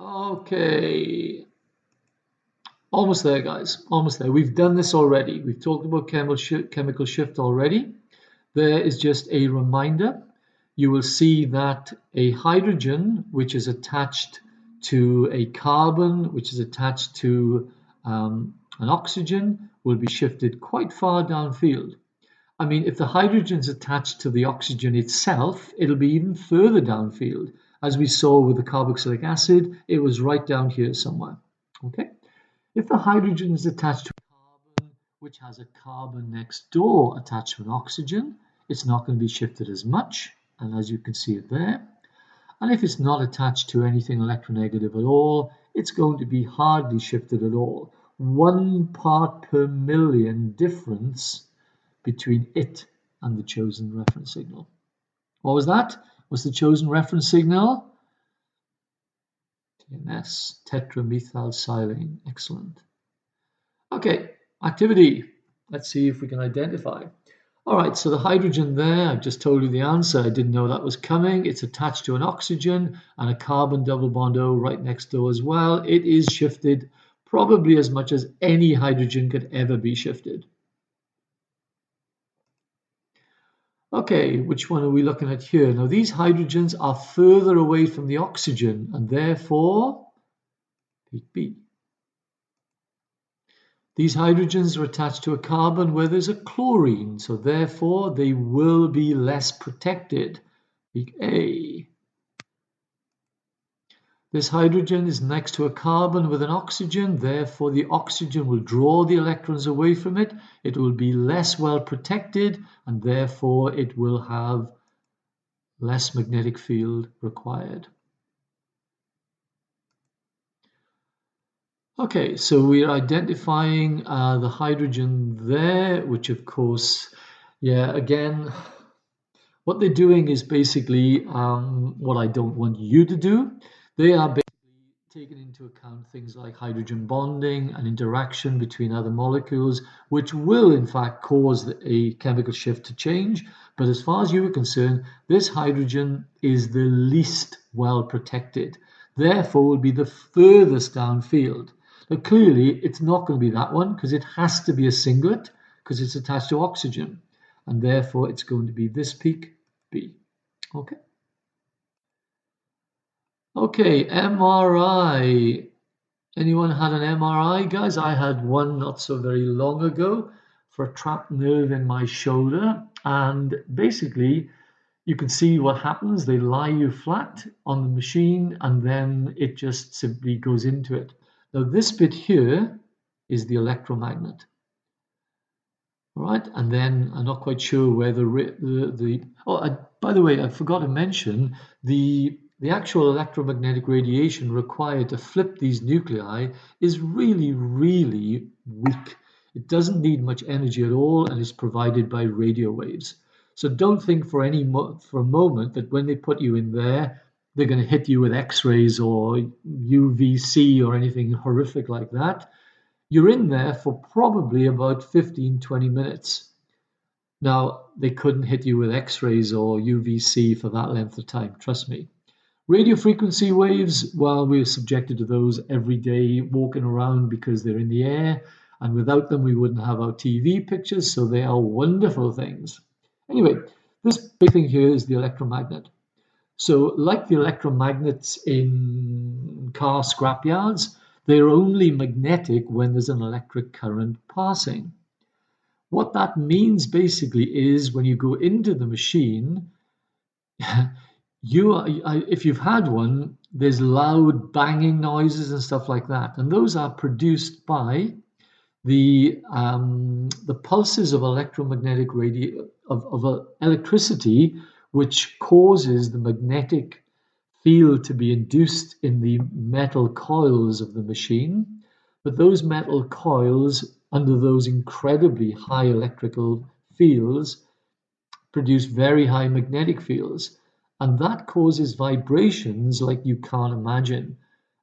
Okay, almost there, guys. Almost there. We've done this already. We've talked about chemical shift already. There is just a reminder. You will see that a hydrogen, which is attached to a carbon, which is attached to an oxygen, will be shifted quite far downfield. I mean, if the hydrogen is attached to the oxygen itself, it'll be even further downfield. As we saw with the carboxylic acid, it was right down here somewhere. Okay. If the hydrogen is attached to a carbon, which has a carbon next door attached to an oxygen, it's not going to be shifted as much, and as you can see it there. And if it's not attached to anything electronegative at all, it's going to be hardly shifted at all. 1 part per million difference between it and the chosen reference signal. What was that? What's the chosen reference signal? TMS, tetramethylsilane. Excellent. Okay, activity. Let's see if we can identify. All right, so the hydrogen there, I've just told you the answer. I didn't know that was coming. It's attached to an oxygen and a carbon double bond O right next door as well. It is shifted probably as much as any hydrogen could ever be shifted. Okay, which one are we looking at here? Now, these hydrogens are further away from the oxygen, and therefore, peak B. These hydrogens are attached to a carbon where there's a chlorine, so therefore they will be less protected. Peak A. This hydrogen is next to a carbon with an oxygen, therefore the oxygen will draw the electrons away from it. It will be less well protected, and therefore it will have less magnetic field required. Okay, so we're identifying the hydrogen there, which of course, yeah, again, what they're doing is basically what I don't want you to do. They are basically taking into account things like hydrogen bonding and interaction between other molecules, which will in fact cause a chemical shift to change. But as far as you are concerned, this hydrogen is the least well protected, therefore will be the furthest downfield. Now clearly it's not going to be that one because it has to be a singlet because it's attached to oxygen, and therefore it's going to be this peak B. Okay. Okay, MRI. Anyone had an MRI, guys? I had one not so very long ago for a trapped nerve in my shoulder. And basically, you can see what happens. They lie you flat on the machine, and then it just simply goes into it. Now, this bit here is the electromagnet. All right, and then I'm not quite sure where by the way, I forgot to mention the actual electromagnetic radiation required to flip these nuclei is really, really weak. It doesn't need much energy at all, and is provided by radio waves. So don't think for a moment that when they put you in there, they're going to hit you with X-rays or UVC or anything horrific like that. You're in there for probably about 15-20 minutes. Now, they couldn't hit you with X-rays or UVC for that length of time, trust me. Radio frequency waves, well, we're subjected to those every day walking around because they're in the air, and without them we wouldn't have our TV pictures, so they are wonderful things. Anyway, this big thing here is the electromagnet. So like the electromagnets in car scrapyards, they're only magnetic when there's an electric current passing. What that means basically is when you go into the machine, if you've had one, there's loud banging noises and stuff like that, and those are produced by the pulses of electromagnetic electricity, which causes the magnetic field to be induced in the metal coils of the machine. But those metal coils, under those incredibly high electrical fields, produce very high magnetic fields. And that causes vibrations like you can't imagine.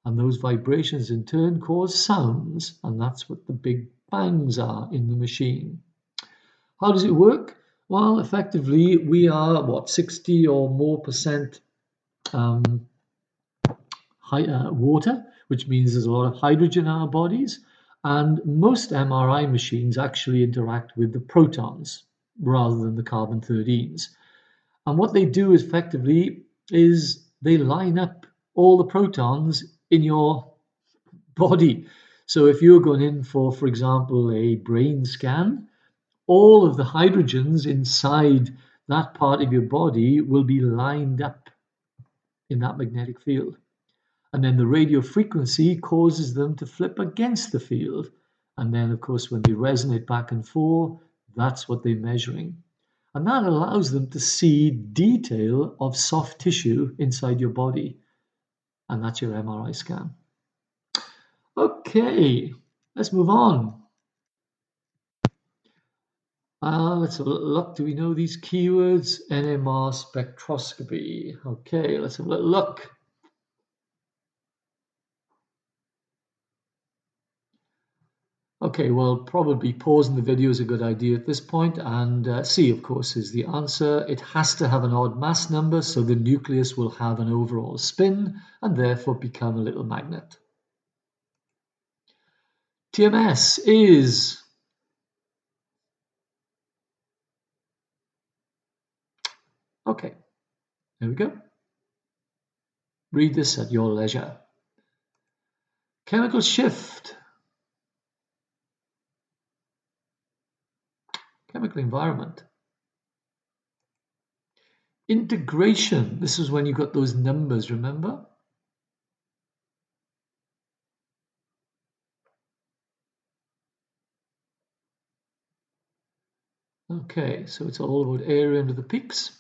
And those vibrations in turn cause sounds. And that's what the big bangs are in the machine. How does it work? Well, effectively, we are, 60 or more % water, which means there's a lot of hydrogen in our bodies. And most MRI machines actually interact with the protons rather than the carbon 13s. And what they do effectively is they line up all the protons in your body. So if you're going in for example, a brain scan, all of the hydrogens inside that part of your body will be lined up in that magnetic field. And then the radio frequency causes them to flip against the field. And then, of course, when they resonate back and forth, that's what they're measuring. And that allows them to see detail of soft tissue inside your body. And that's your MRI scan. Okay, let's move on. Let's have a look. Do we know these keywords? NMR spectroscopy. Okay, let's have a look. Okay, well, probably pausing the video is a good idea at this point, and C, of course, is the answer. It has to have an odd mass number, so the nucleus will have an overall spin and therefore become a little magnet. TMS is... Okay, there we go. Read this at your leisure. Chemical shift. Chemical environment. Integration. This is when you got those numbers, remember? Okay, so it's all about area under the peaks.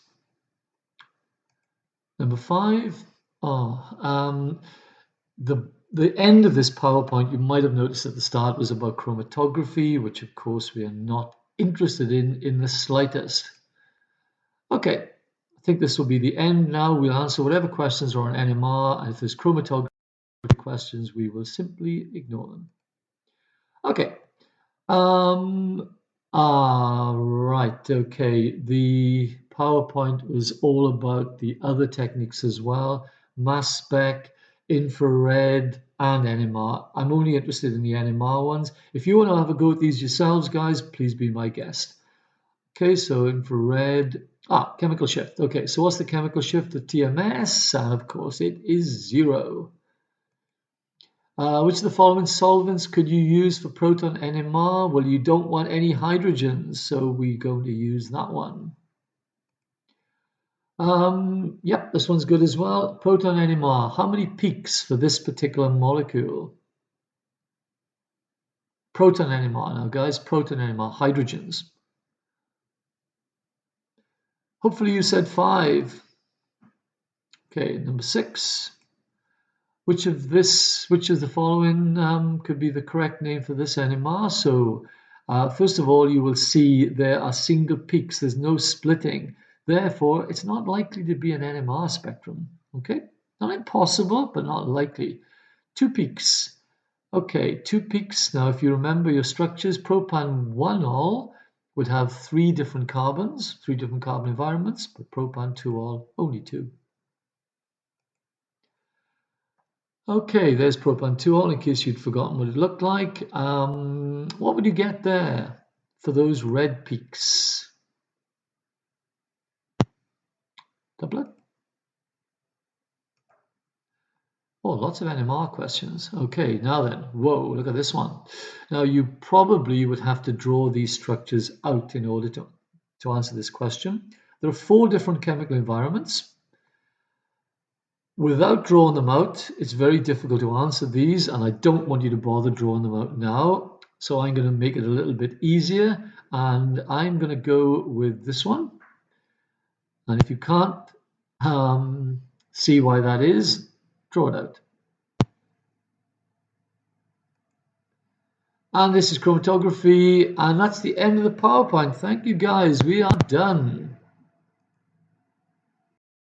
Number 5. The end of this PowerPoint, you might have noticed at the start, was about chromatography, which of course we are not interested in the slightest. Okay, I think this will be the end now. We'll answer whatever questions are on NMR, and if there's chromatography questions, we will simply ignore them. Okay. Right, okay. The PowerPoint was all about the other techniques as well. Mass spec, infrared, and NMR. I'm only interested in the NMR ones. If you want to have a go at these yourselves, guys, please be my guest. Okay, so infrared. Chemical shift. Okay, so what's the chemical shift of TMS? And of course, it is 0. Which of the following solvents could you use for proton NMR? Well, you don't want any hydrogens, so we're going to use that one. Yep, this one's good as well. Proton NMR. How many peaks for this particular molecule? Proton NMR now, guys. Proton NMR. Hydrogens. Hopefully you said 5. Okay, number 6. Which of the following could be the correct name for this NMR? So first of all, you will see there are single peaks. There's no splitting. Therefore, it's not likely to be an NMR spectrum. Okay, not impossible, but not likely. 2 peaks. Okay, 2 peaks. Now, if you remember your structures, propan 1-ol would have 3 different carbons, 3 different carbon environments, but propan 2-ol only 2. Okay, there's propan 2-ol in case you'd forgotten what it looked like. What would you get there for those red peaks? Doublet? Oh, lots of NMR questions. Okay, now then, whoa, look at this one. Now you probably would have to draw these structures out in order to answer this question. There are 4 different chemical environments. Without drawing them out, it's very difficult to answer these, and I don't want you to bother drawing them out now. So I'm going to make it a little bit easier, and I'm going to go with this one. And if you can't see why that is, draw it out. And this is chromatography, and that's the end of the PowerPoint. Thank you, guys. We are done.